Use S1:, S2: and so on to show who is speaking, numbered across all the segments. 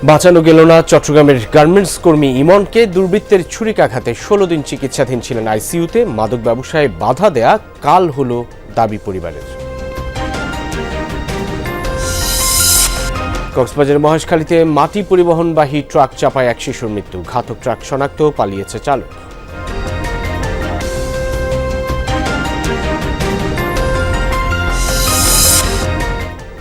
S1: বাঁচানো গেল না চট্টগ্রামের গার্মেন্টস কর্মী ইমনকে। দুর্বৃত্তের ছুরিকাঘাতে 16 দিন চিকিৎসাধীন ছিলেন আইসিইউতে। মাদক ব্যবসায় বাধা দেয়া কাল হলো দাবি পরিবারের। কক্সবাজারের মহেশখালীতে মাটি পরিবহনবাহী ট্রাক চাপায় এক শিশুর মৃত্যু। ঘাতক ট্রাক শনাক্ত, পালিয়েছে চালক।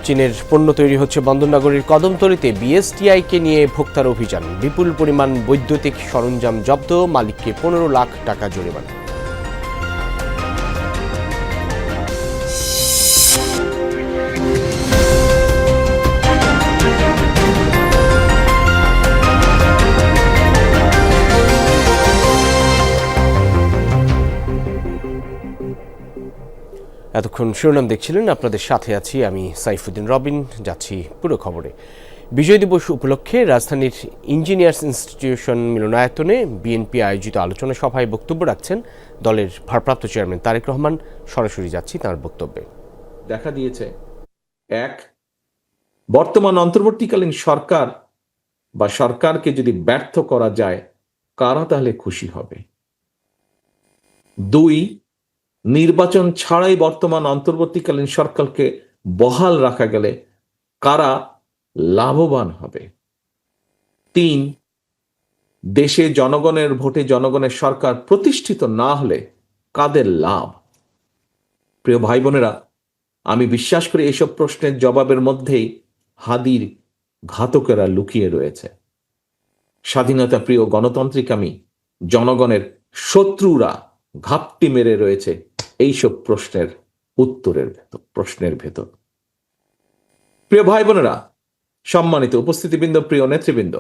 S1: চীনের পণ্য তৈরি হচ্ছে বন্দরনগরীর কদমতলীতে। বিএসটিআইকে নিয়ে ভোক্তার অভিযান। বিপুল পরিমাণ বৈদ্যুতিক সরঞ্জাম জব্দ, মালিককে 15 লাখ টাকা জরিমানা। এতক্ষণ শিরোনাম দেখছিলেন, আপনাদের সাথে আছি আমি সাইফুদ্দিন রবিন। যাচ্ছি পুরো খবরে। বিজয় দিবস উপলক্ষে রাজধানীর ইঞ্জিনিয়ার্স ইনস্টিটিউশন মিলনায়তনে বিএনপি আয়োজিত আলোচনা সভায় বক্তব্য রাখছেন দলের ভারপ্রাপ্ত চেয়ারম্যান তারেক রহমান। সরাসরি যাচ্ছি তার বক্তব্যে।
S2: দেখা দিয়েছে, এক, বর্তমান অন্তর্বর্তীকালীন সরকার বা সরকারকে যদি ব্যর্থ করা যায়, কারা তাহলে খুশি হবে? দুই, নির্বাচন ছাড়াই বর্তমান অন্তর্বর্তীকালীন সরকারকে বহাল রাখা গেলে কারা লাভবান হবে? তিন, দেশে জনগণের ভোটে জনগণের সরকার প্রতিষ্ঠিত না হলে কাদের লাভ? প্রিয় ভাই বোনেরা, আমি বিশ্বাস করি এইসব প্রশ্নের জবাবের মধ্যেই হাদির ঘাতকেরা লুকিয়ে রয়েছে। স্বাধীনতা প্রিয় গণতান্ত্রিকামী জনগণের শত্রুরা ঘাপটি মেরে রয়েছে এইসব প্রশ্নের ভেতর। প্রিয় ভাই বোনেরা, সম্মানিত উপস্থিতিবৃন্দ, প্রিয় নেতৃবৃন্দ,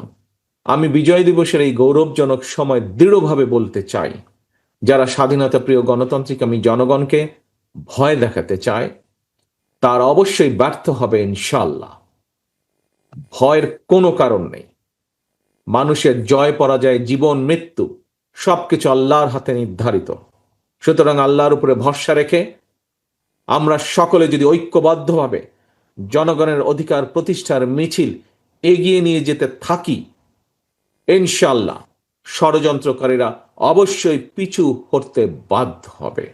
S2: আমি বিজয় দিবসের এই গৌরবজনক সময় দৃঢ়ভাবে বলতে চাই, যারা স্বাধীনতা প্রিয় গণতান্ত্রিকামী জনগণকে ভয় দেখাতে চায় তারা অবশ্যই ব্যর্থ হবে ইনশাআল্লাহ। ভয়ের কোনো কারণ নেই। মানুষের জয় পরাজয়, জীবন মৃত্যু সবকিছু আল্লাহর হাতে নির্ধারিত। সুতরাং আল্লাহর উপরে ভরসা রেখে আমরা সকলে যদি ঐক্যবদ্ধভাবে জনগণের অধিকার প্রতিষ্ঠার মিছিল এগিয়ে নিয়ে যেতে থাকি, ইনশাআল্লাহ ষড়যন্ত্রকারীরা অবশ্যই পিছু হতে বাধ্য হবে।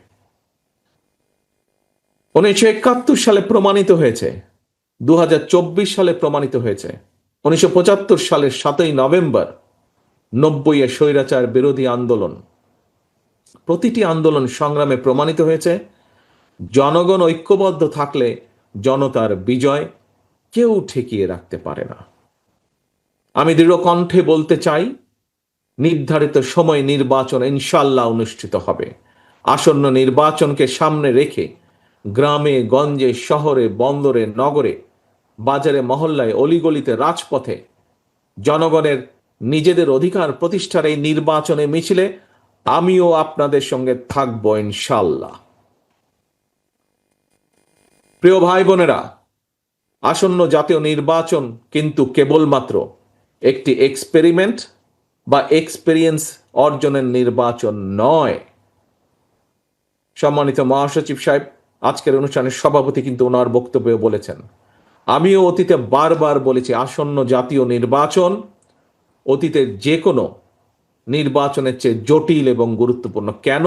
S2: 1971 সালে প্রমাণিত হয়েছে, 2024 সালে প্রমাণিত হয়েছে, 1975 সালের 7ই নভেম্বর 90-এ স্বৈরাচার বিরোধী আন্দোলন, প্রতিটি আন্দোলন সংগ্রামে প্রমাণিত হয়েছে, জনগণ ঐক্যবদ্ধ থাকলে জনতার বিজয় কেউ ঠেকিয়ে রাখতে পারে না। আমি দৃঢ় কণ্ঠে বলতে চাই, নির্ধারিত সময় নির্বাচন ইনশাআল্লাহ অনুষ্ঠিত হবে। আসন্ন নির্বাচনকে সামনে রেখে গ্রামে গঞ্জে, শহরে বন্দরে, নগরে, বাজারে, মহল্লায়, অলিগলিতে, রাজপথে জনগণের নিজেদের অধিকার প্রতিষ্ঠার এই নির্বাচনে মিছিলে আমিও আপনাদের সঙ্গে থাকব ইনশাআল্লাহ। প্রিয় ভাই বোনেরা, আসন্ন জাতীয় নির্বাচন কিন্তু কেবলমাত্র একটি এক্সপেরিমেন্ট বা এক্সপেরিয়েন্স অর্জনের নির্বাচন নয়। সম্মানিত মহাসচিব সাহেব আজকের অনুষ্ঠানের সভাপতি কিন্তু ওনার বক্তব্যে বলেছেন, আমিও অতীতে বারবার বলেছি, আসন্ন জাতীয় নির্বাচন অতীতের যে কোনো নির্বাচনের চেয়ে জটিল এবং গুরুত্বপূর্ণ। কেন?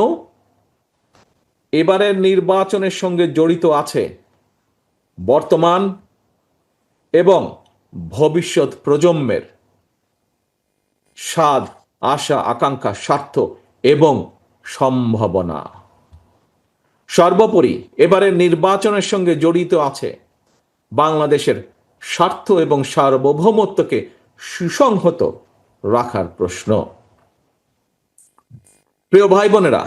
S2: এবারের নির্বাচনের সঙ্গে জড়িত আছে বর্তমান এবং ভবিষ্যৎ প্রজন্মের স্বাদ, আশা, আকাঙ্ক্ষা, স্বার্থ এবং সম্ভাবনা। সর্বোপরি এবারের নির্বাচনের সঙ্গে জড়িত আছে বাংলাদেশের স্বার্থ এবং সার্বভৌমত্বকে সুসংহত রাখার প্রশ্ন। প্রিয় ভাই বোনেরা,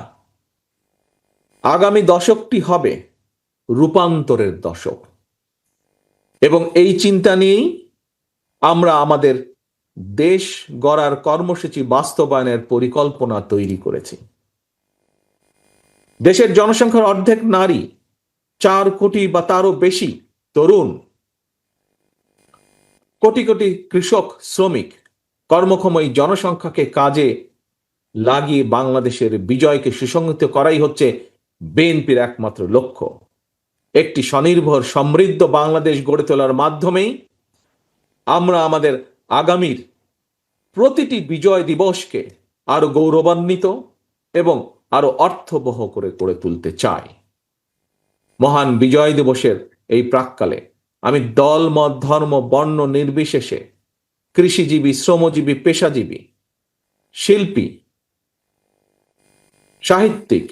S2: আগামী দশকটি হবে রূপান্তরের দশক এবং এই চিন্তা নিয়েই আমরা আমাদের দেশ গড়ার কর্মসূচি বাস্তবায়নের পরিকল্পনা তৈরি করেছি। দেশের জনসংখ্যার অর্ধেক নারী, 4 কোটি বা তারও বেশি তরুণ, কোটি কোটি কৃষক, শ্রমিক, কর্মক্ষম এই জনসংখ্যাকে কাজে লাগিয়ে বাংলাদেশের বিজয়কে সুসংহত করাই হচ্ছে বিএনপির একমাত্র লক্ষ্য। একটি স্বনির্ভর সমৃদ্ধ বাংলাদেশ গড়ে তোলার মাধ্যমেই আমরা আমাদের আগামীর প্রতিটি বিজয় দিবসকে আরো গৌরবান্বিত এবং আরো অর্থবহ করে গড়ে তুলতে চাই। মহান বিজয় দিবসের এই প্রাক্কালে আমি দল, মত, ধর্ম, বর্ণ নির্বিশেষে কৃষিজীবী, শ্রমজীবী, পেশাজীবী, শিল্পী, সাহিত্যিক,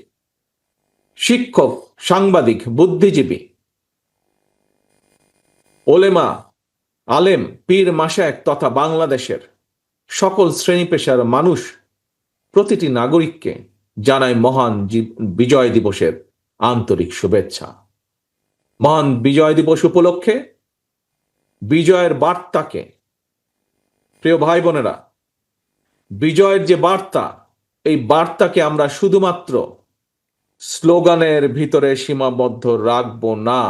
S2: শিক্ষক, সাংবাদিক, বুদ্ধিজীবী, ওলেমা, আলেম, পীর, মাশায়েখ তথা বাংলাদেশের সকল শ্রেণী পেশার মানুষ, প্রতিটি নাগরিককে জানাই মহান বিজয় দিবসের আন্তরিক শুভেচ্ছা। মহান বিজয় দিবস উপলক্ষে বিজয়ের বার্তাকে, প্রিয় ভাই বোনেরা, বিজয়ের যে বার্তা, এই বার্তাকে আমরা শুধুমাত্র স্লোগানের ভিতরে সীমাবদ্ধ রাখব না।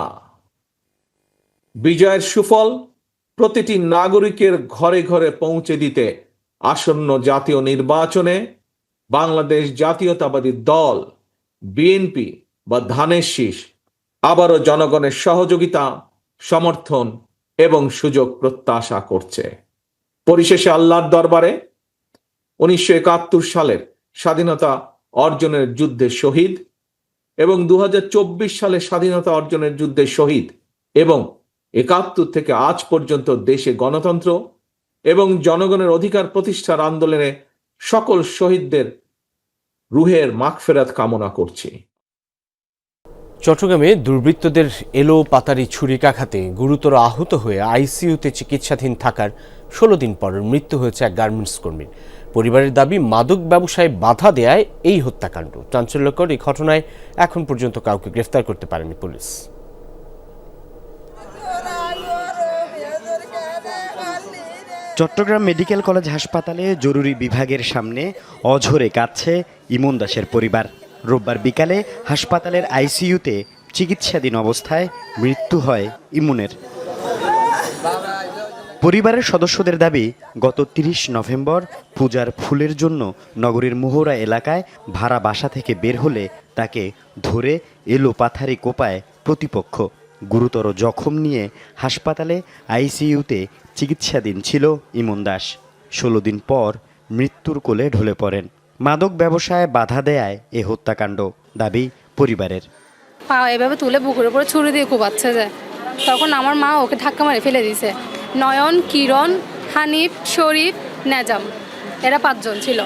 S2: বিজয়ের সুফল প্রতিটি নাগরিকের ঘরে ঘরে পৌঁছে দিতে আসন্ন জাতীয় নির্বাচনে বাংলাদেশ জাতীয়তাবাদী দল বিএনপি বা ধানের শীষ আবারও জনগণের সহযোগিতা, সমর্থন এবং সুযোগ প্রত্যাশা করছে। পরিশেষে আল্লাহর দরবারে 1971 সালের স্বাধীনতা অর্জনের যুদ্ধে শহীদ এবং 2024 সালে স্বাধীনতা অর্জনের যুদ্ধে শহীদ এবং 71 থেকে আজ পর্যন্ত দেশে গণতন্ত্র এবং জনগণের অধিকার প্রতিষ্ঠার আন্দোলনে সকল শহীদদের রুহের মাগফিরাত কামনা করছি।
S1: চট্টগ্রামে দুর্বৃত্তদের এলো পাতারি ছুরিকাঘাতে গুরুতর আহত হয়ে আইসিইউতে চিকিৎসাধীন থাকার 16 দিন পর মৃত্যু হয়েছে এক গার্মেন্টস কর্মীর। পরিবারের দাবি, মাদক ব্যবসায় বাধা দেয়ায় এই হত্যাকাণ্ড। চাঞ্চল্যকর এই ঘটনায় এখন পর্যন্ত কাউকে গ্রেফতার করতে পারেনি পুলিশ।
S3: চট্টগ্রাম মেডিকেল কলেজ হাসপাতালে জরুরি বিভাগের সামনে অঝরে কাঁদছে ইমন দাসের পরিবার। রোববার বিকালে হাসপাতালের আইসিইউতে চিকিৎসাধীন অবস্থায় মৃত্যু হয় ইমনের। পরিবারের সদস্যদের দাবি, গত 30 নভেম্বর পূজার ফুলের জন্য নগরীর মোহরা এলাকায় ভাড়া বাসা থেকে বের হলে তাকে ধরে এলো পাথারি কোপায় প্রতিপক্ষ। গুরুতর জখম নিয়ে হাসপাতালে আইসিইউতে চিকিৎসাধীন ছিল ইমন দাস। 16 দিন পর মৃত্যুর কোলে ঢলে পড়েন। মাদক ব্যবসায় বাধা দেয়ায় এ হত্যাকাণ্ড, দাবি পরিবারের।
S4: পা এভাবে তুলে বুকের উপরে ছুরি দিয়ে কোপাচ্ছে যায়, তখন আমার মা ওকে ধাক্কা মারে ফেলে দিয়েছে। নয়ন, কিরণ, হানিফ, শরীফ, নেজাম, এরা 5 জন ছিল।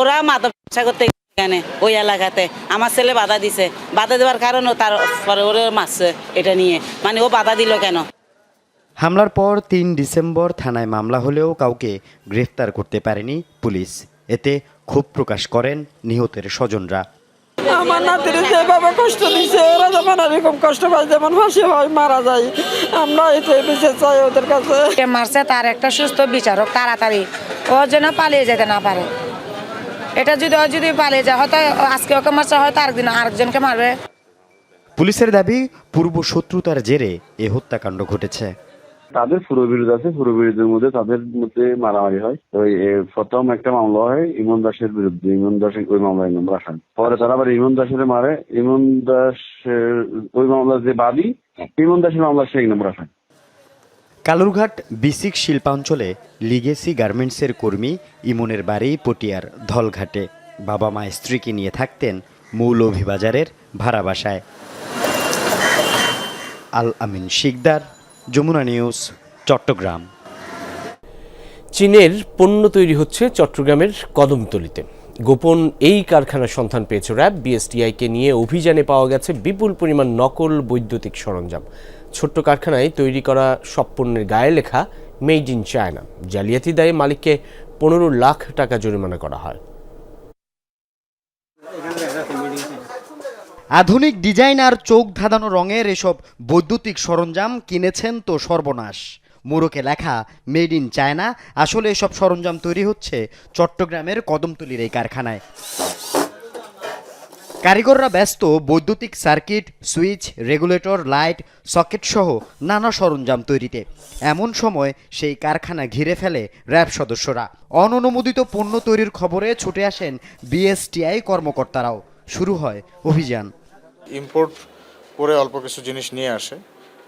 S5: ওরা মাদক ব্যবসা করতে এখানে ওই এলাকাতে আমার ছেলে বাধা দিছে। বাধা দেওয়ার কারণে তার পরে ওরা মারছে এটা নিয়ে, মানে ও বাধা দিল কেন?
S3: হামলার পর 3 ডিসেম্বর থানায় মামলা হলেও কাউকে গ্রেফতার করতে পারেনি পুলিশ। এতে ক্ষোভ প্রকাশ করেন নিহতের স্বজনরা।
S6: আমার নাতির যেভাবে কষ্ট দিচ্ছে, ওরা যেমন এরকম কষ্ট পায়, যেমন ফাঁসি হয়, মারা যায়, আমরা এতে বিচার চাই ওদের কাছে।
S7: মারছে তার একটা সুস্থ বিচারক তাড়াতাড়ি, ও যেন পালিয়ে যেতে না পারে। এটা যদি পালিয়ে যায়, হয়তো আজকে ওকে মারছে, হয়তো আরেকজনকে মারবে।
S3: পুলিশের দাবি, পূর্ব শত্রুতার জেরে এ হত্যাকাণ্ড ঘটেছে।
S8: তাদের পুরোবিরোধ আছে, পুরোবিরোধের মধ্যে তাদের মধ্যে মারামারি হয়। তো প্রথম একটা মামলা হয় ইমন দাসের বিরুদ্ধে, ইমন দাস ওই মামলায় নম্বর আসান। পরে তারা আবার ইমন দাসের মারে, ইমন দাস ওই মামলার যে বাদী, ইমন দাসের মামলা সে 1 নম্বর আসান।
S3: কালুরঘাট বিসিক শিল্পাঞ্চলে লিগেসি গার্মেন্টসের কর্মী ইমনের বাড়ি পটিয়ার ধলঘাটে। বাবা মা স্ত্রীকে নিয়ে থাকতেন মৌলভীবাজারের ভাড়া বাসায়। আল আমিন শিকদার, যমুনা নিউজ, চট্টগ্রাম।
S1: চীনের পণ্য তৈরি হচ্ছে চট্টগ্রামের কদমতলীতে। গোপন এই কারখানার সন্ধান পেয়েছে র্যাব। বিএসটিআইকে নিয়ে অভিযানে পাওয়া গেছে বিপুল পরিমাণ নকল বৈদ্যুতিক সরঞ্জাম। ছোট্ট কারখানায় তৈরি করা সব পণ্যের গায়ে লেখা মেড ইন চায়না। জালিয়াতি দায়ে মালিককে 15 লাখ টাকা জরিমানা করা হয়।
S3: আধুনিক ডিজাইন আর চোখ ধাঁধানো রঙের এসব বৈদ্যুতিক সরঞ্জাম কিনেছেন তো সর্বনাশ। মোড়কে লেখা মেড ইন চায়না। আসলে এসব সরঞ্জাম তৈরি হচ্ছে চট্টগ্রামের কদমতলীর এই কারখানায়। কারিগররা ব্যস্ত বৈদ্যুতিক circuit, switch, regulator, light, socket সহ নানা সরঞ্জাম তৈরিতে। এমন সময় সেই কারখানা ঘিরে ফেলে র্যাব সদস্যরা। অননুমোদিত পণ্য তৈরির খবরে ছুটে আসেন বিএসটিআই কর্মকর্তারাও। শুরু হয় অভিযান।
S9: ইম্পোর্ট করে অল্প কিছু জিনিস নিয়ে আসে,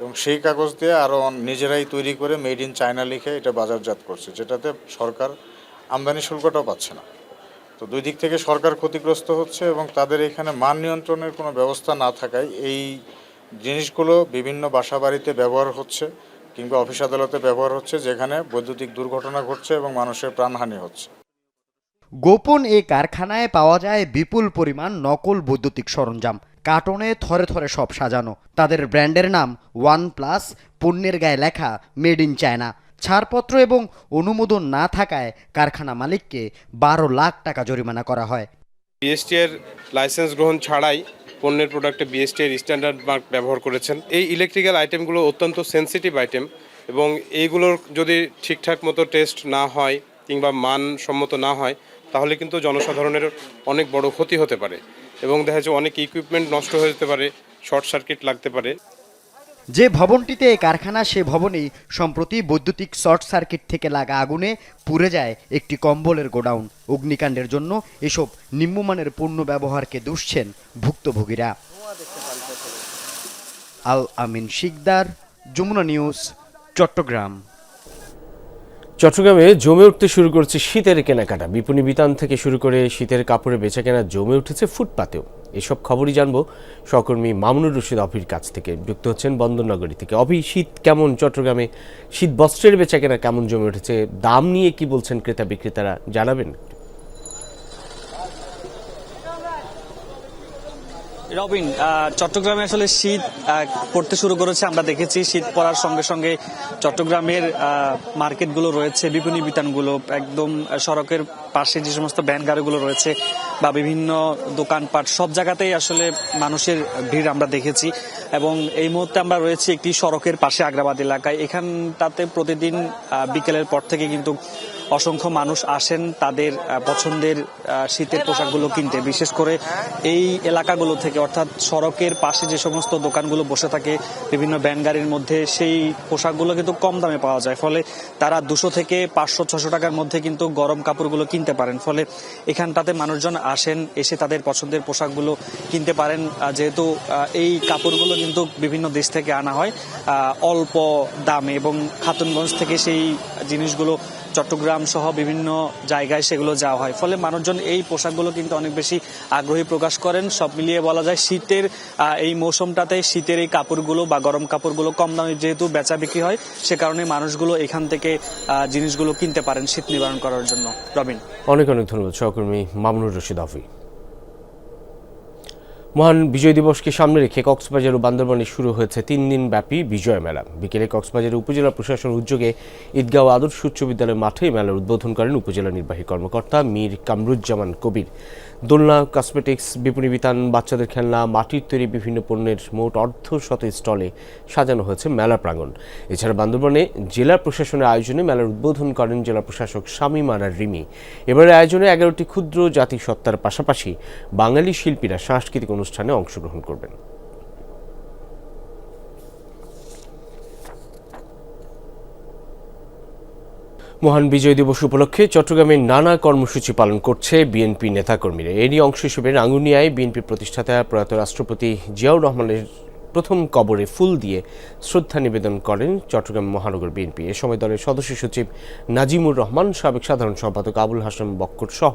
S9: এবং সেই কাগজ দিয়ে আরও নিজেরাই তৈরি করে মেড ইন চায়না লিখে এটা বাজারজাত করছে, যেটাতে সরকার আমদানি শুল্কটাও পাচ্ছে না। তো দুই দিক থেকে সরকার ক্ষতিগ্রস্ত হচ্ছে এবং তাদের এখানে মান নিয়ন্ত্রণের কোনো ব্যবস্থা না থাকায় এই জিনিসগুলো বিভিন্ন বাসাবাড়িতে ব্যবহার হচ্ছে কিংবা অফিস আদালতে ব্যবহার হচ্ছে, যেখানে বৈদ্যুতিক দুর্ঘটনা ঘটছে এবং মানুষের প্রাণহানি হচ্ছে।
S3: গোপন এই কারখানায় পাওয়া যায় বিপুল পরিমাণ নকল বৈদ্যুতিক সরঞ্জাম, কার্টনে থরে থরে সব সাজানো। তাদের ব্র্যান্ডের নাম OnePlus, পণ্যের গায়ে লেখা মেড ইন চায়না। ছাড়পত্র এবং অনুমোদন না থাকায় কারখানা মালিককে 12 লাখ টাকা জরিমানা করা হয়।
S10: বিএসটি এর লাইসেন্স গ্রহণ ছাড়াই পণ্যের প্রোডাক্টে বিএসটি এর স্ট্যান্ডার্ড মার্ক ব্যবহার করেছেন। এই ইলেকট্রিক্যাল আইটেমগুলো অত্যন্ত সেনসিটিভ আইটেম এবং এইগুলোর যদি ঠিকঠাক মতো টেস্ট না হয় কিংবা মানসম্মত না হয় তাহলে কিন্তু জনসাধারণের অনেক বড় ক্ষতি হতে পারে এবং দেখা যাচ্ছে অনেক ইকুইপমেন্ট নষ্ট হয়ে যেতে পারে, শর্ট সার্কিট লাগতে পারে।
S3: যে ভবনটিতে এই কারখানা, সে ভবনেই সম্প্রতি বৈদ্যুতিক শর্ট সার্কিট থেকে লাগা আগুনে পুড়ে যায় একটি কম্বলের গোডাউন। অগ্নিকাণ্ডের জন্য এসব নিম্নমানের পণ্য ব্যবহারকে দুষছেন ভুক্তভোগীরা। আল আমিন শিকদার, যমুনা নিউজ, চট্টগ্রাম।
S1: চট্টগ্রামে জমে উঠতে শুরু করেছে শীতের কেনাকাটা। বিপণী বিতান থেকে শুরু করে শীতের কাপড়ে বেচাকেনা জমে উঠেছে ফুটপাতেও। এসব খবরই জানবো সহকর্মী মামুনুর রশিদ অভির কাছ থেকে। যুক্ত হচ্ছেন বন্দরনগরী থেকে। অভি, শীত কেমন চট্টগ্রামে? শীত বস্ত্রের বেচাকেনা কেমন জমে উঠেছে? দাম নিয়ে কি বলছেন ক্রেতা বিক্রেতারা, জানাবেন?
S11: রবিন, চট্টগ্রামে আসলে শীত পড়তে শুরু করেছে। আমরা দেখেছি শীত পড়ার সঙ্গে সঙ্গে চট্টগ্রামের মার্কেটগুলো রয়েছে, বিপণী বিতানগুলো একদম সড়কের পাশে যে সমস্ত ভ্যান গাড়িগুলো রয়েছে বা বিভিন্ন দোকানপাট, সব জায়গাতেই আসলে মানুষের ভিড় আমরা দেখেছি। এবং এই মুহূর্তে আমরা রয়েছি একটি সড়কের পাশে আগ্রাবাদ এলাকায়। এখানটাতে প্রতিদিন বিকেলের পর থেকে কিন্তু অসংখ্য মানুষ আসেন তাদের পছন্দের শীতের পোশাকগুলো কিনতে। বিশেষ করে এই এলাকাগুলো থেকে, অর্থাৎ সড়কের পাশে যে সমস্ত দোকানগুলো বসে থাকে বিভিন্ন ভ্যান গাড়ির মধ্যে, সেই পোশাকগুলো কিন্তু কম দামে পাওয়া যায়। ফলে তারা 200 থেকে 500-600 টাকার মধ্যে কিন্তু গরম কাপড়গুলো কিনতে পারেন। ফলে এখানটাতে মানুষজন আসেন, এসে তাদের পছন্দের পোশাকগুলো কিনতে পারেন। যেহেতু এই কাপড়গুলো কিন্তু বিভিন্ন দেশ থেকে আনা হয় অল্প দামে, এবং খাতুনগঞ্জ থেকে সেই জিনিসগুলো চট্টগ্রাম সহ বিভিন্ন জায়গায় সেগুলো যাওয়া হয়। ফলে মানুষজন এই পোশাকগুলো কিন্তু অনেক বেশি আগ্রহী প্রকাশ করেন। সব মিলিয়ে বলা যায় শীতের এই মৌসুমটাতে শীতের এই কাপড়গুলো বা গরম কাপড়গুলো কম দামে যেহেতু বেচা বিক্রি হয়, সে কারণে মানুষগুলো এখান থেকে জিনিসগুলো কিনতে পারেন শীত নিবারণ করার জন্য। রবিন,
S1: অনেক অনেক ধন্যবাদ সহকর্মী মামুনুর রশিদ অভি। মহান বিজয় দিবসকে সামনে রেখে কক্সবাজার ও বান্দরবানে শুরু হয়েছে 3 দিন ব্যাপী বিজয় মেলা। বিকেলে কক্সবাজার উপজেলা প্রশাসন উদ্যোগে ঈদগাঁও আদর্শ উচ্চ বিদ্যালয় মাঠে মেলার উদ্বোধন করেন উপজেলা নির্বাহী কর্মকর্তা মীর কামরুজ্জামান কবির। দোলনা, কসমেটিক্স, বিপণী বিতান, বাচ্চাদের খেলনা, মাটির তৈরি বিভিন্ন পণ্যের মোট 1/2 স্টলে সাজানো হয়েছে মেলা প্রাঙ্গণ। এছাড়া বান্দরবানে জেলা প্রশাসনের আয়োজনে মেলার উদ্বোধন করেন জেলা প্রশাসক শামীম আনার রিমি। এবারের আয়োজনে 11টি ক্ষুদ্র জাতিসত্তার পাশাপাশি বাঙালি শিল্পীরা সাংস্কৃতিক অনুষ্ঠানে অংশগ্রহণ করবেন। মহান বিজয় দিবস উপলক্ষে চট্টগ্রামে নানা কর্মসূচি পালন করছে বিএনপি নেতাকর্মীরা। এরই অংশ হিসেবে রাঙ্গুনিয়ায় বিএনপির প্রতিষ্ঠাতা প্রয়াত রাষ্ট্রপতি জিয়াউর রহমানের প্রথম কবরে ফুল দিয়ে শ্রদ্ধা নিবেদন করেন চট্টগ্রাম মহানগর বিএনপি। এ সময় দলের সদস্য সচিব নাজিমুর রহমান, সাবেক সাধারণ সম্পাদক আবুল হাসেম বক্কর সহ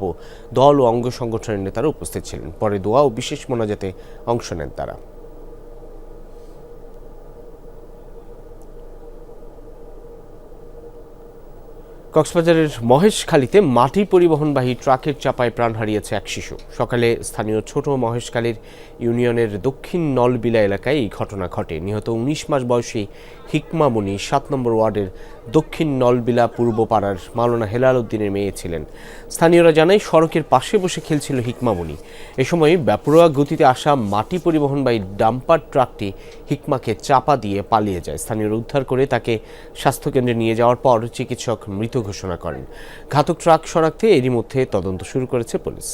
S1: দল ও অঙ্গ সংগঠনের নেতারা উপস্থিত ছিলেন। পরে দোয়া ও বিশেষ মোনাজাতে অংশ নেন তারা। কক্সবাজারের মহেশখালীতে মাটি পরিবহনবাহী ট্রাকের চাপায় প্রাণ হারিয়েছে এক শিশু। সকালে স্থানীয় ছোট মহেশখালীর ইউনিয়নের দক্ষিণ নলবিলা এলাকায় এই ঘটনা ঘটে। নিহত 19 মাস বয়সী হিকমামণি 7 নম্বর ওয়ার্ডের দক্ষিণ নলবিলা পূর্ব পাড়ার মাওলানা হেলাল উদ্দিনের মেয়ে ছিলেন। স্থানীয়রা জানায় সড়কের পাশে বসে খেলছিল হিকমামণি। এ সময় বেপরোয়া গতিতে আসা মাটি পরিবহনবাহী ডাম্পার ট্রাকটি হিকমাকে চাপা দিয়ে পালিয়ে যায়। স্থানীয়রা উদ্ধার করে তাকে স্বাস্থ্যকেন্দ্রে নিয়ে যাওয়ার পর চিকিৎসক মৃত ঘোষণা করেন। ঘাতক ট্রাক শনাক্তে এরই মধ্যে তদন্ত শুরু করেছে পুলিশ।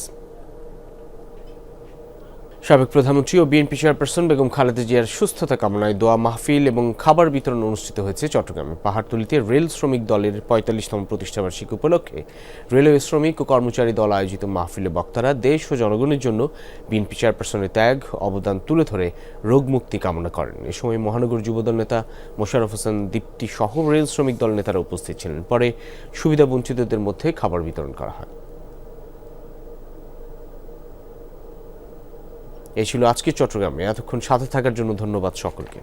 S1: সাবেক প্রধানমন্ত্রী ও বিএনপি চেয়ারপারসন বেগম খালেদা জিয়ার সুস্থতা কামনায় দোয়া মাহফিল এবং খাবার বিতরণ অনুষ্ঠিত হয়েছে চট্টগ্রামে। পাহাড়তলীতে রেল শ্রমিক দলের ৪৫তম প্রতিষ্ঠাবার্ষিকী উপলক্ষে রেলওয়ে শ্রমিক ও কর্মচারী দল আয়োজিত মাহফিলে বক্তারা দেশ ও জনগণের জন্য বিএনপি চেয়ারপারসনের ত্যাগ অবদান তুলে ধরে রোগমুক্তি কামনা করেন। এ সময় মহানগর যুবদল নেতা মোশাররফ হোসেন দীপ্তি সহ রেল শ্রমিক দল নেতারা উপস্থিত ছিলেন। পরে সুবিধাবঞ্চিতদের মধ্যে খাবার বিতরণ করা হয়। এই ছিল আজকে চট্টগ্রামে। এতক্ষণ সাথে থাকার জন্য ধন্যবাদ সকলকে।